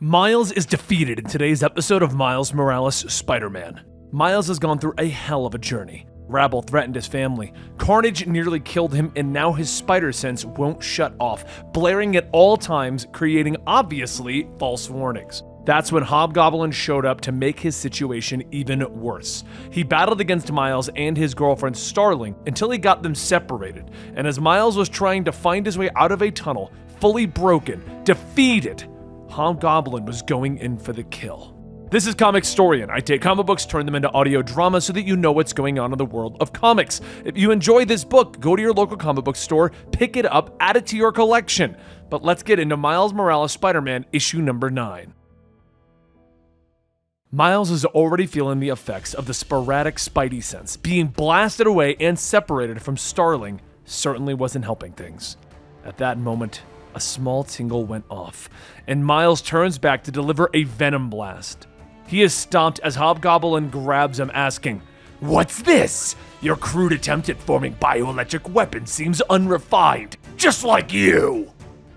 Miles is defeated in today's episode of Miles Morales' Spider-Man. Miles has gone through a hell of a journey. Rabble threatened his family, Carnage nearly killed him, and now his spider sense won't shut off, blaring at all times, creating obviously false warnings. That's when Hobgoblin showed up to make his situation even worse. He battled against Miles and his girlfriend Starling until he got them separated, and as Miles was trying to find his way out of a tunnel, fully broken, defeated, Hobgoblin was going in for the kill. This is Comicstorian. I take comic books, turn them into audio drama so that you know what's going on in the world of comics. If you enjoy this book, go to your local comic book store, pick it up, add it to your collection. But let's get into Miles Morales Spider-Man issue number 9. Miles is already feeling the effects of the sporadic Spidey sense. Being blasted away and separated from Starling certainly wasn't helping things. At that moment, a small tingle went off, and Miles turns back to deliver a venom blast. He is stomped as Hobgoblin grabs him, asking, "What's this? Your crude attempt at forming bioelectric weapons seems unrefined, just like you!"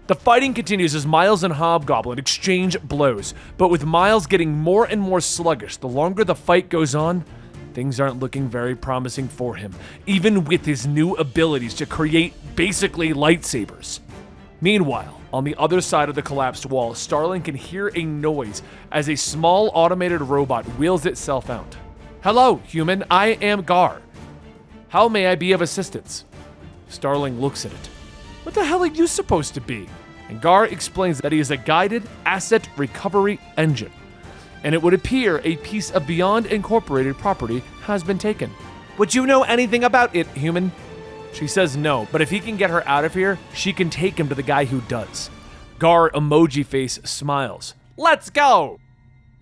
The fighting continues as Miles and Hobgoblin exchange blows, but with Miles getting more and more sluggish the longer the fight goes on, things aren't looking very promising for him, even with his new abilities to create basically lightsabers. Meanwhile, on the other side of the collapsed wall, Starling can hear a noise as a small automated robot wheels itself out. "Hello, human, I am Gar. How may I be of assistance?" Starling looks at it. "What the hell are you supposed to be?" And Gar explains that he is a guided asset recovery engine, and it would appear a piece of Beyond Incorporated property has been taken. "Would you know anything about it, human?" She says no, but if he can get her out of here, she can take him to the guy who does. Gar emoji face smiles. "Let's go!"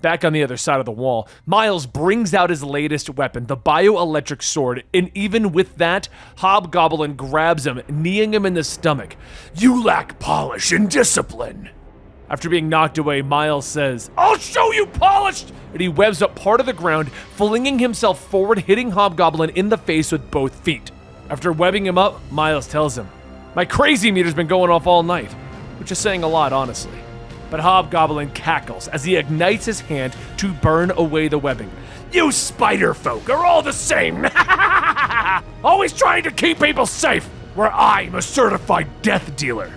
Back on the other side of the wall, Miles brings out his latest weapon, the bioelectric sword, and even with that, Hobgoblin grabs him, kneeing him in the stomach. "You lack polish and discipline." After being knocked away, Miles says, "I'll show you polish!" And he webs up part of the ground, flinging himself forward, hitting Hobgoblin in the face with both feet. After webbing him up, Miles tells him, "My crazy meter's been going off all night," which is saying a lot, honestly. But Hobgoblin cackles as he ignites his hand to burn away the webbing. "You spider folk are all the same! Always trying to keep people safe, where I'm a certified death dealer."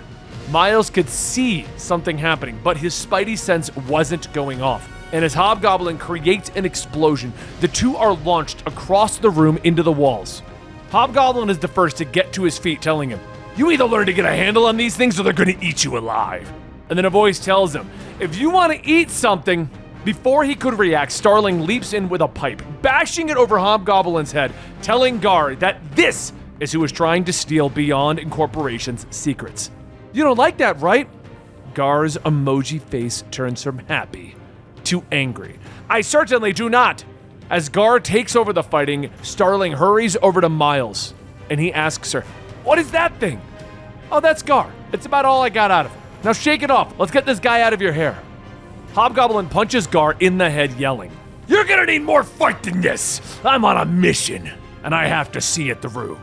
Miles could see something happening, but his Spidey sense wasn't going off. And as Hobgoblin creates an explosion, the two are launched across the room into the walls. Hobgoblin is the first to get to his feet, telling him, "You either learn to get a handle on these things or they're gonna eat you alive." And then a voice tells him, "If you want to eat something..." Before he could react, Starling leaps in with a pipe, bashing it over Hobgoblin's head, telling Gar that this is who is trying to steal Beyond Incorporation's secrets. "You don't like that, right?" Gar's emoji face turns from happy to angry. "I certainly do not." As Gar takes over the fighting, Starling hurries over to Miles, and he asks her, "What is that thing?" "Oh, that's Gar. It's about all I got out of him. Now shake it off. Let's get this guy out of your hair." Hobgoblin punches Gar in the head, yelling, "You're gonna need more fight than this. I'm on a mission, and I have to see it through."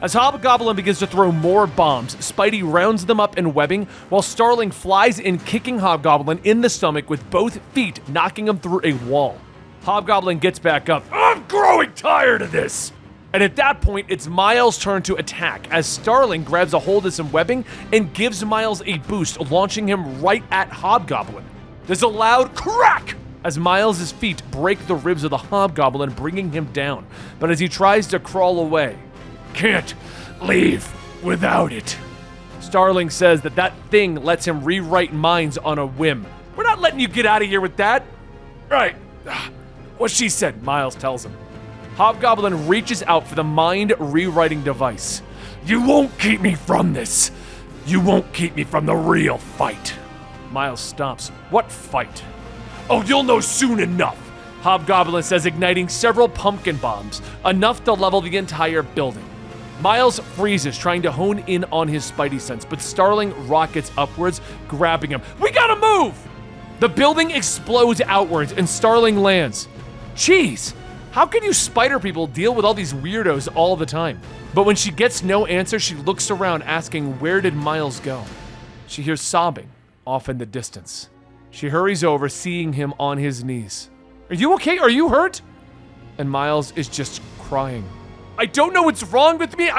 As Hobgoblin begins to throw more bombs, Spidey rounds them up in webbing, while Starling flies in, kicking Hobgoblin in the stomach with both feet, knocking him through a wall. Hobgoblin gets back up. "I'm growing tired of this!" And at that point, it's Miles' turn to attack, as Starling grabs a hold of some webbing and gives Miles a boost, launching him right at Hobgoblin. There's a loud crack as Miles' feet break the ribs of the Hobgoblin, bringing him down. But as he tries to crawl away, "Can't leave without it." Starling says that thing lets him rewrite minds on a whim. "We're not letting you get out of here with that." "Right. What she said," Miles tells him. Hobgoblin reaches out for the mind-rewriting device. "You won't keep me from this. You won't keep me from the real fight." Miles stops. "What fight?" "Oh, you'll know soon enough," Hobgoblin says, igniting several pumpkin bombs, enough to level the entire building. Miles freezes, trying to hone in on his Spidey sense, but Starling rockets upwards, grabbing him. "We gotta move!" The building explodes outwards, and Starling lands. Jeez, how can you spider people deal with all these weirdos all the time? But when she gets no answer, she looks around, asking, where did Miles go? She hears sobbing off in the distance. She hurries over, seeing him on his knees. Are you okay? Are you hurt? And Miles is just crying. I don't know what's wrong with me.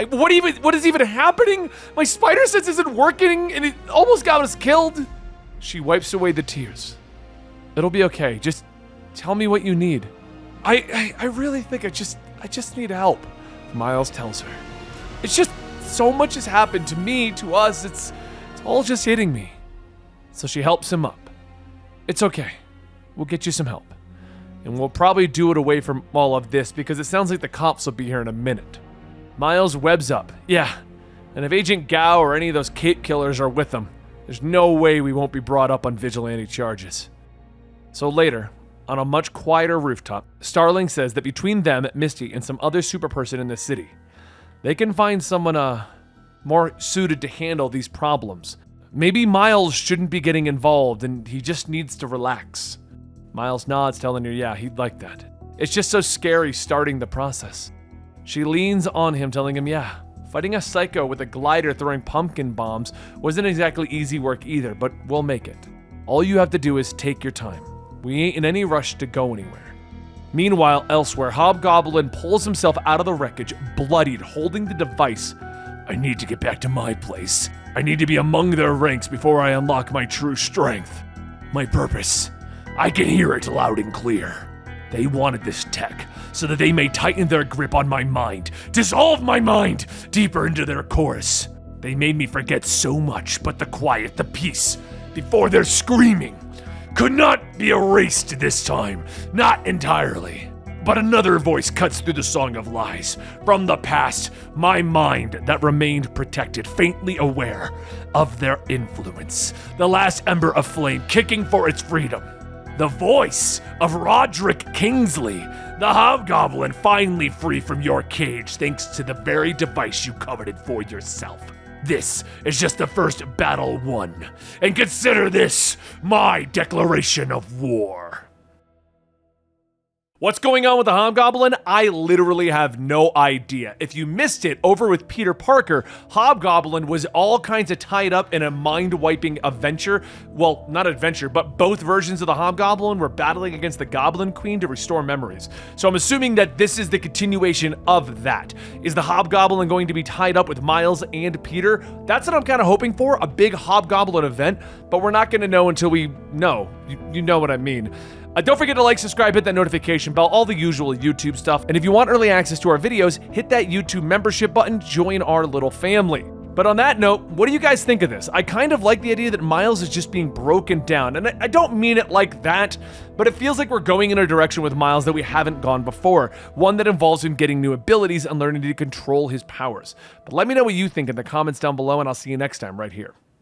What is even happening? My spider sense isn't working and it almost got us killed. She wipes away the tears. It'll be okay. Just tell me what you need. I really think I just need help, Miles tells her. It's just so much has happened to me, to us. It's all just hitting me. So she helps him up. It's okay. We'll get you some help. And we'll probably do it away from all of this because it sounds like the cops will be here in a minute. Miles webs up. Yeah. And if Agent Gao or any of those cape killers are with them, there's no way we won't be brought up on vigilante charges. So later, on a much quieter rooftop, Starling says that between them, Misty, and some other super person in the city, they can find someone more suited to handle these problems. Maybe Miles shouldn't be getting involved and he just needs to relax. Miles nods, telling her, yeah, he'd like that. It's just so scary starting the process. She leans on him, telling him, yeah, fighting a psycho with a glider throwing pumpkin bombs wasn't exactly easy work either, but we'll make it. All you have to do is take your time. We ain't in any rush to go anywhere. Meanwhile, elsewhere, Hobgoblin pulls himself out of the wreckage, bloodied, holding the device. I need to get back to my place. I need to be among their ranks before I unlock my true strength. My purpose. I can hear it loud and clear. They wanted this tech so that they may tighten their grip on my mind, dissolve my mind deeper into their chorus. They made me forget so much, but the quiet, the peace, before their screaming, could not be erased this time, not entirely. But another voice cuts through the song of lies. From the past, my mind that remained protected, faintly aware of their influence. The last ember of flame kicking for its freedom. The voice of Roderick Kingsley, the Hobgoblin finally free from your cage thanks to the very device you coveted for yourself. This is just the first battle won, and consider this my declaration of war. What's going on with the Hobgoblin? I literally have no idea. If you missed it over with Peter Parker, Hobgoblin was all kinds of tied up in a mind-wiping adventure. Well, not adventure, but both versions of the Hobgoblin were battling against the Goblin Queen to restore memories. So I'm assuming that this is the continuation of that. Is the Hobgoblin going to be tied up with Miles and Peter? That's what I'm kind of hoping for, a big Hobgoblin event, but we're not going to know until we know. You know what I mean. Don't forget to like, subscribe, hit that notification bell, all the usual YouTube stuff. And if you want early access to our videos, hit that YouTube membership button, join our little family. But on that note, what do you guys think of this? I kind of like the idea that Miles is just being broken down. And I don't mean it like that, but it feels like we're going in a direction with Miles that we haven't gone before. One that involves him getting new abilities and learning to control his powers. But let me know what you think in the comments down below, and I'll see you next time right here.